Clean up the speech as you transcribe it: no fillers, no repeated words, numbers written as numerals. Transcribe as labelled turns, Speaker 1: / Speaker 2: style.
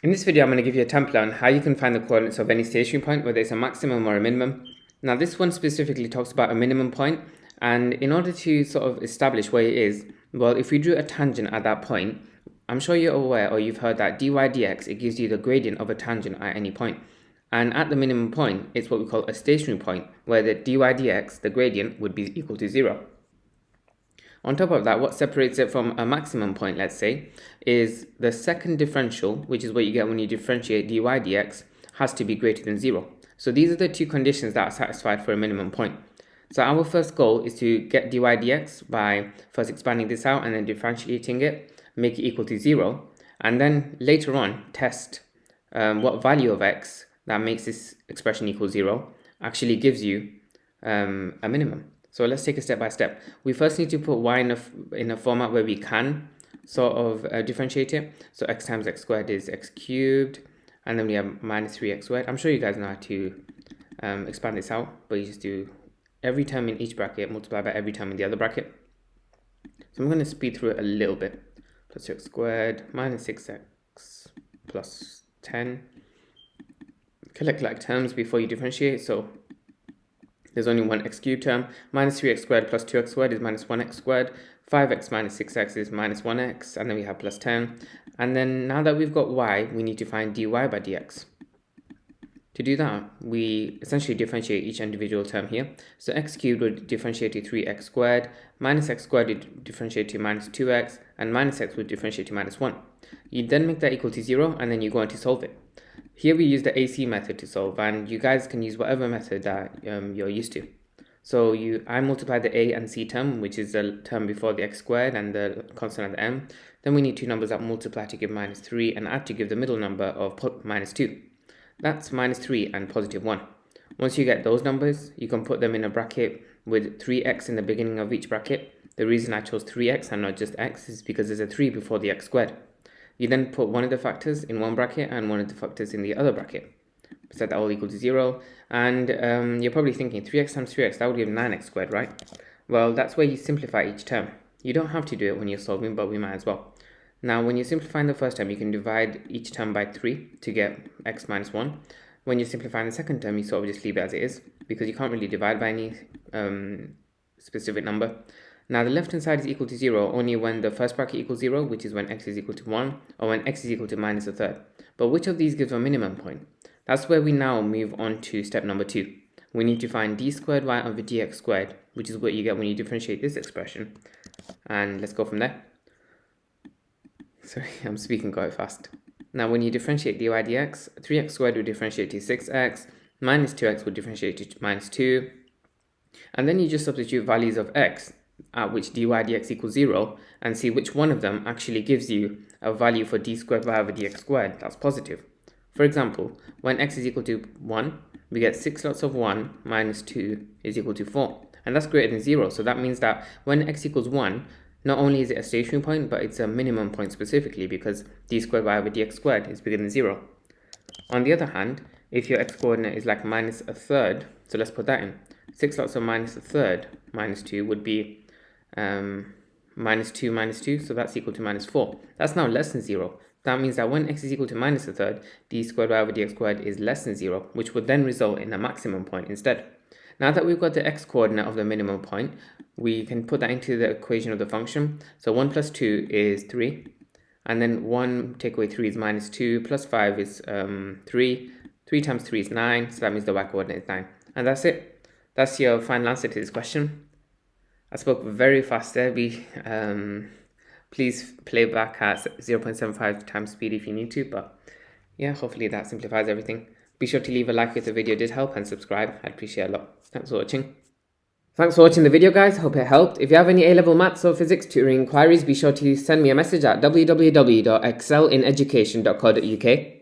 Speaker 1: In this video, I'm going to give you a template on how you can find the coordinates of any stationary point, whether it's a maximum or a minimum. Now, this one specifically talks about a minimum point, and in order to sort of establish where it is, well, if we drew a tangent at that point, I'm sure you're aware or you've heard that dy dx, it gives you the gradient of a tangent at any point. And at the minimum point, it's what we call a stationary point, where the dy dx, the gradient, would be equal to 0. On top of that, what separates it from a maximum point, let's say, is the second differential, which is what you get when you differentiate dy dx, has to be greater than 0. So these are the two conditions that are satisfied for a minimum point. So our first goal is to get dy dx by first expanding this out and then differentiating it, make it equal to 0, and then later on test what value of x that makes this expression equal 0 actually gives you a minimum. So let's take it step by step. We first need to put y in a format where we can sort of differentiate it. So x times x squared is x cubed, and then we have minus 3x squared. I'm sure you guys know how to expand this out, but you just do every term in each bracket multiplied by every term in the other bracket. So I'm going to speed through it a little bit. Plus 2x squared minus 6x plus 10. Collect like terms before you differentiate. So there's only one x cubed term. Minus 3x squared plus 2x squared is minus 1x squared. 5x minus 6x is minus 1x. And then we have plus 10. And then now that we've got y, we need to find dy by dx. To do that, we essentially differentiate each individual term here. So x cubed would differentiate to 3x squared. Minus x squared would differentiate to minus 2x. And minus x would differentiate to minus 1. You then make that equal to 0, and then you go on to solve it. Here we use the AC method to solve, and you guys can use whatever method that you're used to. So I multiply the a and c term, which is the term before the x squared and the constant at the m. Then we need two numbers that multiply to give minus 3 and add to give the middle number of minus 2. That's minus 3 and positive 1. Once you get those numbers, you can put them in a bracket with 3x in the beginning of each bracket. The reason I chose 3x and not just x is because there's a 3 before the x squared. You then put one of the factors in one bracket and one of the factors in the other bracket. Set that all equal to 0. And you're probably thinking 3x times 3x, that would give 9x squared, right? Well, that's where you simplify each term. You don't have to do it when you're solving, but we might as well. Now, when you're simplifying the first term, you can divide each term by 3 to get x minus 1. When you're simplifying the second term, you sort of just leave it as it is, because you can't really divide by any specific number. Now, the left-hand side is equal to 0 only when the first bracket equals 0, which is when x is equal to 1, or when x is equal to minus a third. But which of these gives a minimum point? That's where we now move on to step number 2. We need to find d squared y over dx squared, which is what you get when you differentiate this expression. And let's go from there. Sorry, I'm speaking quite fast. Now, when you differentiate dy dx, 3x squared will differentiate to 6x, minus 2x will differentiate to minus 2. And then you just substitute values of x, at which dy dx equals 0, and see which one of them actually gives you a value for d squared y over dx squared that's positive. For example, when x is equal to 1, we get 6 lots of 1 minus 2 is equal to 4. And that's greater than 0, so that means that when x equals 1, not only is it a stationary point, but it's a minimum point specifically, because d squared y over dx squared is bigger than 0. On the other hand, if your x coordinate is like minus a third, so let's put that in. 6 lots of minus a third minus 2 would be minus 2, so that's equal to minus 4. That's now less than 0. That means that when x is equal to minus a third, d squared y over dx squared is less than 0, which would then result in a maximum point instead. Now that we've got the x coordinate of the minimum point, we can put that into the equation of the function. So 1 plus 2 is 3, and then 1 take away 3 is minus 2, plus 5 is 3. 3 times 3 is 9, so that means the y coordinate is 9. And that's it. That's your final answer to this question. I spoke very fast there. Please play back at 0.75 times speed if you need to, but yeah, hopefully that simplifies everything. Be sure to leave a like if the video did help and subscribe. I'd appreciate it a lot. Thanks for watching. Thanks for watching the video, guys. Hope it helped. If you have any A-level maths or physics tutoring inquiries, be sure to send me a message at www.excelineducation.co.uk.